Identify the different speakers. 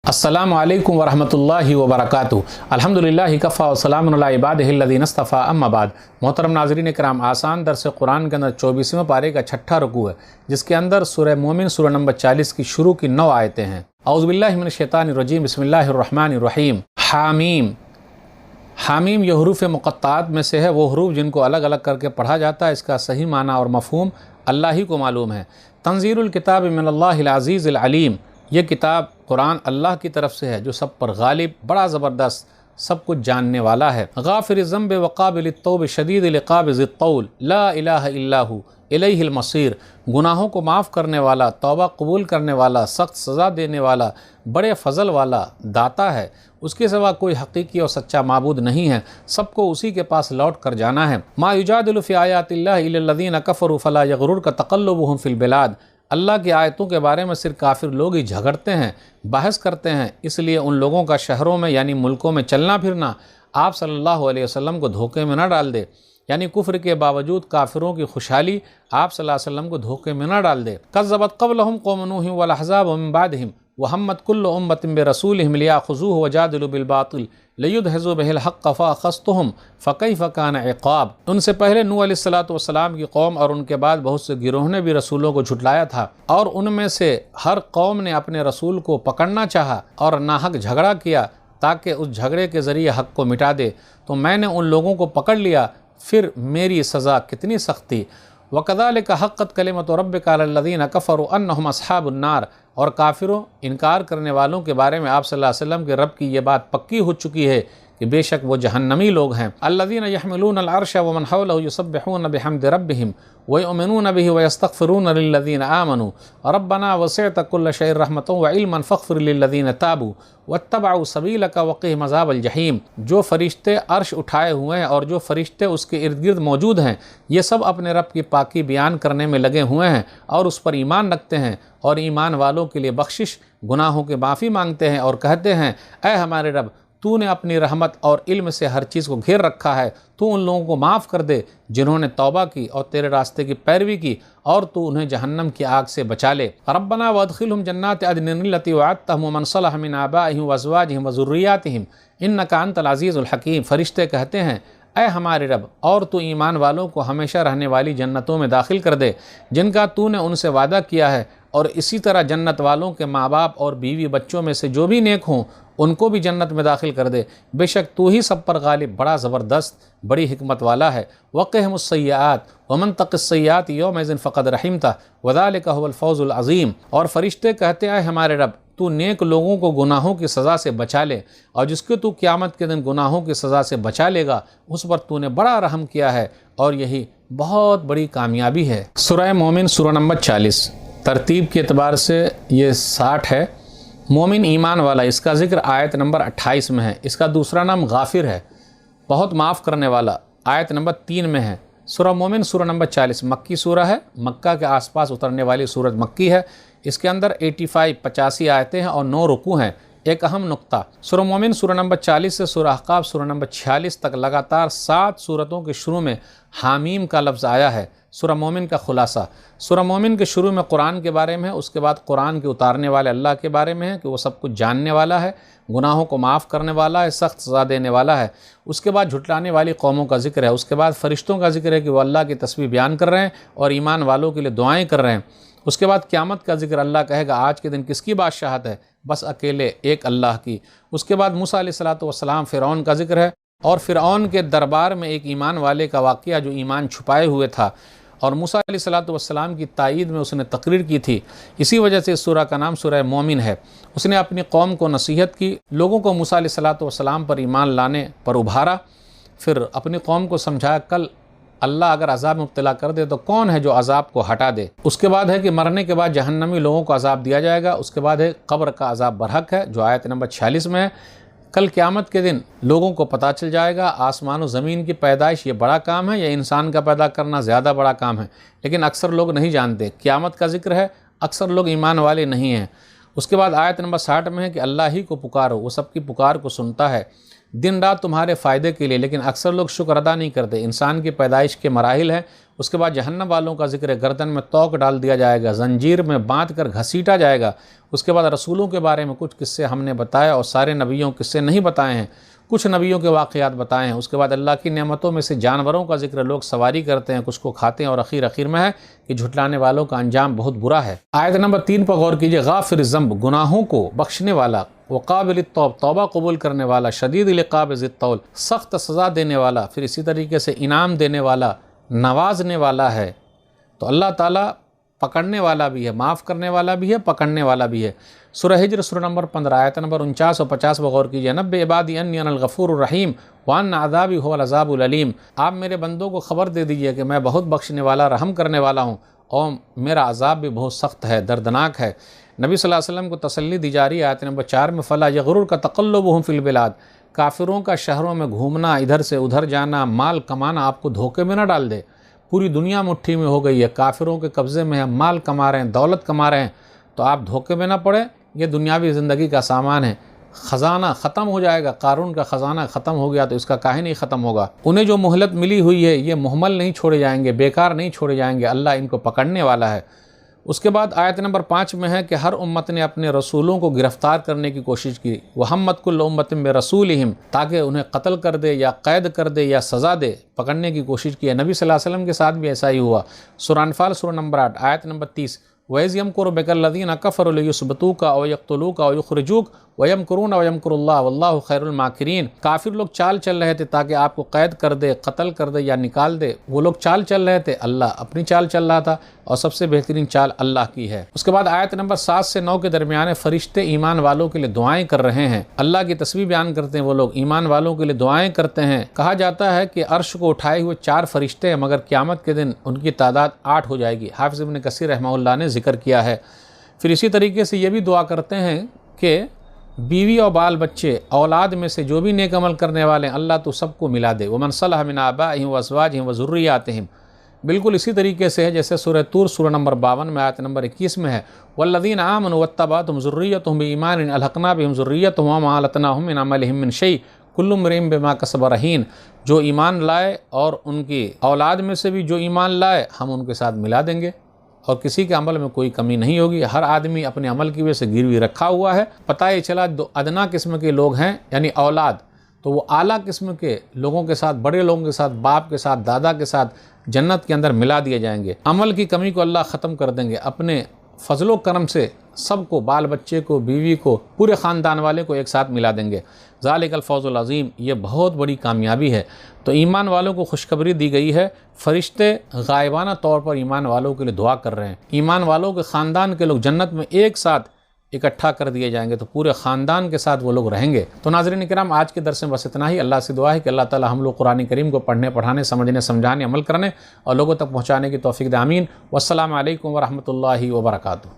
Speaker 1: السلام علیکم ورحمۃ اللہ وبرکاتہ۔ الحمدللہ کفا وسلام علی عبادہ الذین اصطفیٰ، اما بعد۔ محترم ناظرین کرام، آسان درس قرآن کے اندر 24ویں پارے کا 6واں رکوع ہے، جس کے اندر سورہ مومن سورہ نمبر 40 کی شروع کی 9 آیتیں ہیں۔ اعوذ باللہ من الشیطان الرجیم، بسم اللہ الرحمن الرحیم۔ حامیم، حامیم یہ حروف مقطعات میں سے ہے، وہ حروف جن کو الگ الگ کر کے پڑھا جاتا ہے۔ اس کا صحیح معنی اور مفہوم اللہ ہی کو معلوم ہے۔ تنزیل الکتاب من اللہ العزیز العلیم، یہ کتاب قرآن اللہ کی طرف سے ہے جو سب پر غالب، بڑا زبردست، سب کچھ جاننے والا ہے۔ غافر الذنب وقابل التوب شدید العقاب ذی الطول لا الہ الا ہو الیہ المصیر، گناہوں کو معاف کرنے والا، توبہ قبول کرنے والا، سخت سزا دینے والا، بڑے فضل والا داتا ہے، اس کے سوا کوئی حقیقی اور سچا معبود نہیں ہے، سب کو اسی کے پاس لوٹ کر جانا ہے۔ ما یجادل فی آیات اللہ الا الذین کفروا فلا یغررک تقلبهم فی البلاد، اللہ کی آیتوں کے بارے میں صرف کافر لوگ ہی جھگڑتے ہیں، بحث کرتے ہیں، اس لیے ان لوگوں کا شہروں میں یعنی ملکوں میں چلنا پھرنا آپ صلی اللہ علیہ وسلم کو دھوکے میں نہ ڈال دے، یعنی کفر کے باوجود کافروں کی خوشحالی آپ صلی اللہ علیہ وسلم کو دھوکے میں نہ ڈال دے۔ کذبت قبلہم قوم نوح والاحزاب من بعدہم وہمت کل امۃ برسولہم لیاخذوہ وجادلوا بالباطل لیدحضوا بہ الحق فاخذتہم فکیف کان عقاب، ان سے پہلے نوح علیہ السلام کی قوم اور ان کے بعد بہت سے گروہ نے بھی رسولوں کو جھٹلایا تھا، اور ان میں سے ہر قوم نے اپنے رسول کو پکڑنا چاہا اور ناحق جھگڑا کیا تاکہ اس جھگڑے کے ذریعے حق کو مٹا دے، تو میں نے ان لوگوں کو پکڑ لیا، پھر میری سزا کتنی سخت تھی۔ وَكَذَلِكَ حَقَّتْ كَلِمَةُ رَبِّكَ عَلَى الَّذِينَ كَفَرُوا أَنَّهُمْ أَصْحَابُ النَّارِ، اور کافروں، انکار کرنے والوں کے بارے میں آپ صلی اللہ علیہ وسلم کے رب کی یہ بات پکی ہو چکی ہے کہ بے شک وہ جہنمی لوگ ہیں۔ الَّذِينَ يَحْمِلُونَ الْعَرْشَ وَمَنْ حَوْلَهُ يُسَبِّحُونَ بِحَمْدِ رَبِّهِمْ وَيُؤْمِنُونَ بِهِ وَيَسْتَغْفِرُونَ لِلَّذِينَ آمَنُوا رَبَّنَا وَسِعْتَ كُلَّ شَيْءٍ رَحْمَةً وَعِلْمًا فاغْفِرْ لِلَّذِينَ تَابُوا وَاتَّبَعُوا سَبِيلَكَ وَقِهِمْ عَذَابَ الْجَحِيمِ، جو فرشتے عرش اٹھائے ہوئے ہیں اور جو فرشتے اس کے ارد گرد موجود ہیں، یہ سب اپنے رب کی پاکی بیان کرنے میں لگے ہوئے ہیں اور اس پر ایمان رکھتے ہیں، اور ایمان والوں کے لیے بخشش، گناہوں کی معافی مانگتے ہیں، اور کہتے ہیں اے ہمارے رب، تو نے اپنی رحمت اور علم سے ہر چیز کو گھیر رکھا ہے، تو ان لوگوں کو معاف کر دے جنہوں نے توبہ کی اور تیرے راستے کی پیروی کی، اور تو انہیں جہنم کی آگ سے بچا لے۔ ربنا وادخلهم جنات عدن التي وعدتهم ومن صلح من آبائهم وازواجهم وذرياتهم انك انت العزیز الحکیم، فرشتے کہتے ہیں اے ہمارے رب، اور تو ایمان والوں کو ہمیشہ رہنے والی جنتوں میں داخل کر دے جن کا تو نے ان سے وعدہ کیا ہے، اور اسی طرح جنت والوں کے ماں باپ اور بیوی بچوں میں سے جو بھی نیک ہوں ان کو بھی جنت میں داخل کر دے، بے شک تو ہی سب پر غالب، بڑا زبردست، بڑی حکمت والا ہے۔ وقهم السیئات ومن تق السیئات یومئذ فقد رحمتہ وذلک هو الفوز العظیم، اور فرشتے کہتے ہیں اے ہمارے رب، تو نیک لوگوں کو گناہوں کی سزا سے بچا لے، اور جس کو تو قیامت کے دن گناہوں کی سزا سے بچا لے گا اس پر تو نے بڑا رحم کیا ہے، اور یہی بہت بڑی کامیابی ہے۔ سورہ مومن سورہ نمبر 40، ترتیب کے اعتبار سے یہ 60 ہے۔ مومن ایمان والا، اس کا ذکر آیت نمبر 28 میں ہے۔ اس کا دوسرا نام غافر ہے، بہت معاف کرنے والا، آیت نمبر 3 میں ہے۔ سورہ مومن سورہ نمبر 40 مکی سورہ ہے، مکہ کے آس پاس اترنے والی سورت مکی ہے۔ اس کے اندر 85 آیتیں ہیں اور 9 رکوع ہیں۔ ایک اہم نقطہ، سورہ مومن سورہ نمبر 40 سے سورہ احقاف سورہ نمبر 46 تک لگاتار 7 سورتوں کے شروع میں حامیم کا لفظ آیا ہے۔ سورہ مومن کا خلاصہ، سورہ مومن کے شروع میں قرآن کے بارے میں ہے، اس کے بعد قرآن کے اتارنے والے اللہ کے بارے میں ہے کہ وہ سب کچھ جاننے والا ہے، گناہوں کو معاف کرنے والا ہے، سخت سزا دینے والا ہے۔ اس کے بعد جھٹلانے والی قوموں کا ذکر ہے، اس کے بعد فرشتوں کا ذکر ہے کہ وہ اللہ کی تسبیح بیان کر رہے ہیں اور ایمان والوں کے لیے دعائیں کر رہے ہیں۔ اس کے بعد قیامت کا ذکر، اللہ کہے گا آج کے دن کس کی بادشاہت ہے، بس اکیلے ایک اللہ کی۔ اس کے بعد موسیٰ علیہ السلام فرعون کا ذکر ہے، اور فرعون کے دربار میں ایک ایمان والے کا واقعہ جو ایمان چھپائے ہوئے تھا، اور موسیٰ علیہ السلام کی تائید میں اس نے تقریر کی تھی، اسی وجہ سے اس سورہ کا نام سورہ مومن ہے۔ اس نے اپنی قوم کو نصیحت کی، لوگوں کو موسیٰ علیہ السلام پر ایمان لانے پر ابھارا، پھر اپنی قوم کو سمجھایا کل اللہ اگر عذاب مبتلا کر دے تو کون ہے جو عذاب کو ہٹا دے۔ اس کے بعد ہے کہ مرنے کے بعد جہنمی لوگوں کو عذاب دیا جائے گا۔ اس کے بعد ہے قبر کا عذاب برحق ہے جو آیت نمبر 46 میں ہے۔ کل قیامت کے دن لوگوں کو پتہ چل جائے گا آسمان و زمین کی پیدائش یہ بڑا کام ہے یا انسان کا پیدا کرنا زیادہ بڑا کام ہے، لیکن اکثر لوگ نہیں جانتے۔ قیامت کا ذکر ہے، اکثر لوگ ایمان والے نہیں ہیں۔ اس کے بعد آیت نمبر 60 میں ہے کہ اللہ ہی کو پکارو، وہ سب کی پکار کو سنتا ہے۔ دن رات تمہارے فائدے کے لیے، لیکن اکثر لوگ شکر ادا نہیں کرتے۔ انسان کی پیدائش کے مراحل ہیں، اس کے بعد جہنم والوں کا ذکر ہے، گردن میں توق ڈال دیا جائے گا، زنجیر میں باندھ کر گھسیٹا جائے گا۔ اس کے بعد رسولوں کے بارے میں کچھ قصے ہم نے بتایا اور سارے نبیوں قصے نہیں بتائے ہیں، کچھ نبیوں کے واقعات بتائے ہیں۔ اس کے بعد اللہ کی نعمتوں میں سے جانوروں کا ذکر، لوگ سواری کرتے ہیں، کچھ کو کھاتے ہیں، اور اخیر میں ہے کہ جھٹلانے والوں کا انجام بہت برا ہے۔ آیت نمبر 3 پر غور کیجئے، غافر الذنب، گناہوں کو بخشنے والا، وقابل التوب، توبہ قبول کرنے والا، شدید العقاب ذی الطول، سخت سزا دینے والا، پھر اسی طریقے سے انعام دینے والا، نوازنے والا ہے۔ تو اللہ تعالیٰ پکڑنے والا بھی ہے، معاف کرنے والا بھی ہے، پکڑنے والا بھی ہے۔ سورہ ہجر سورہ نمبر 15 آیت نمبر 49 اور 50 پر غور کیجئے، نبئ عبادی انی انا الغفور الرحیم وان عذابی هو العذاب العلیم، آپ میرے بندوں کو خبر دے دیجئے کہ میں بہت بخشنے والا، رحم کرنے والا ہوں، اور میرا عذاب بھی بہت سخت ہے، دردناک ہے۔ نبی صلی اللہ علیہ وسلم کو تسلی دی جا رہی ہے آیت نمبر 4 میں، فلا یغررک تقلبهم فی البلاد، کافروں کا شہروں میں گھومنا، ادھر سے ادھر جانا، مال کمانا آپ کو دھوکے میں نہ ڈال دے۔ پوری دنیا مٹھی میں ہو گئی ہے، کافروں کے قبضے میں ہے، مال کما رہے ہیں، دولت کما رہے ہیں، تو آپ دھوکے میں نہ پڑے۔ یہ دنیاوی زندگی کا سامان ہے، خزانہ ختم ہو جائے گا۔ قارون کا خزانہ ختم ہو گیا تو اس کا کاہے نہیں ختم ہوگا۔ انہیں جو مہلت ملی ہوئی ہے یہ مہمل نہیں چھوڑے جائیں گے، بیکار نہیں چھوڑے جائیں گے، اللہ ان کو پکڑنے والا ہے۔ اس کے بعد آیت نمبر 5 میں ہے کہ ہر امت نے اپنے رسولوں کو گرفتار کرنے کی کوشش کی، وَحَمَّتْ كُلُّ أُمَّةٍ بِرَسُولِهِمْ، تاکہ انہیں قتل کر دے یا قید کر دے یا سزا دے، پکڑنے کی کوشش کی ہے۔ نبی صلی اللہ علیہ وسلم کے ساتھ بھی ایسا ہی ہوا۔ سورہ انفال سورہ نمبر 8 آیت نمبر 30، وَإِذْ يَمْكُرُ بِكَ الَّذِينَ كَفَرُوا لِيُثْبِتُوكَ أَوْ يَقْتُلُوكَ أَوْ يُخْرِجُوكَ وَيَمْكُرُونَ وَيَمْكُرُ اللَّهُ وَاللَّهُ خَيْرُ الْمَاكِرِينَ، کافر لوگ چال چل رہے تھے تاکہ آپ کو قید کر دے، قتل کر دے یا نکال دے، وہ لوگ چال چل رہے تھے، اللہ اپنی چال چل رہا تھا، اور سب سے بہترین چال اللہ کی ہے۔ اس کے بعد آیت نمبر 7 سے 9 کے درمیان فرشتے ایمان والوں کے لیے دعائیں کر رہے ہیں، اللہ کی تسبیح بیان کرتے ہیں، وہ لوگ ایمان والوں کے لیے دعائیں کرتے ہیں۔ کہا جاتا ہے کہ عرش کو اٹھائے ہوئے 4 فرشتے ہیں، مگر قیامت کے دن ان کی تعداد 8 ہو جائے گی، حافظ ابن کثیر رحمہ اللہ نے ذکر کیا ہے۔ پھر اسی طریقے سے یہ بھی دعا کرتے ہیں کہ بیوی اور بال بچے، اولاد میں سے جو بھی نیک عمل کرنے والے ہیں، اللہ تو سب کو ملا دے، وَمَنْ صَلَحَ مِنْ آبَائِهِمْ وَأَزْوَاجِهِمْ وَذُرِّيَّاتِهِمْ۔ بالکل اسی طریقے سے ہے جیسے سورہ طور سورہ نمبر 52 میں آیت نمبر 21 میں ہے، وَالَّذِينَ آمَنُوا وَاتَّبَعَتْهُمْ ذُرِّيَّتُهُم بِإِيمَانٍ أَلْحَقْنَا بِهِمْ ذُرِّيَّتَهُمْ وَمَا أَلَتْنَاهُم مِّنْ عَمَلِهِم مِّن شَيْءٍ كُلُّ امْرِئٍ بِمَا كَسَبَ رَهِينٌ، جو ایمان لائے اور ان کی اولاد میں سے بھی جو ایمان لائے ہم ان کے ساتھ ملا دیں گے، اور کسی کے عمل میں کوئی کمی نہیں ہوگی۔ ہر آدمی اپنے عمل کی وجہ سے گروی رکھا ہوا ہے۔ پتہ یہ چلا دو ادنا قسم کے لوگ ہیں یعنی اولاد، تو وہ اعلیٰ قسم کے لوگوں کے ساتھ، بڑے لوگوں کے ساتھ، باپ کے ساتھ، دادا کے ساتھ جنت کے اندر ملا دیے جائیں گے۔ عمل کی کمی کو اللہ ختم کر دیں گے، اپنے فضل و کرم سے سب کو، بال بچے کو، بیوی کو، پورے خاندان والے کو ایک ساتھ ملا دیں گے۔ ذالک الفوز العظیم، یہ بہت بڑی کامیابی ہے۔ تو ایمان والوں کو خوشخبری دی گئی ہے، فرشتے غائبانہ طور پر ایمان والوں کے لیے دعا کر رہے ہیں۔ ایمان والوں کے خاندان کے لوگ جنت میں ایک ساتھ اکٹھا کر دیے جائیں گے، تو پورے خاندان کے ساتھ وہ لوگ رہیں گے۔ تو ناظرین کرام، آج کے درس میں بس اتنا ہی۔ اللہ سے دعا ہے کہ اللہ تعالی ہم لوگ قرآن کریم کو پڑھنے، پڑھانے، سمجھنے، سمجھانے، عمل کرنے اور لوگوں تک پہنچانے کی توفیق دے، آمین۔ والسلام علیکم ورحمۃ اللہ وبرکاتہ۔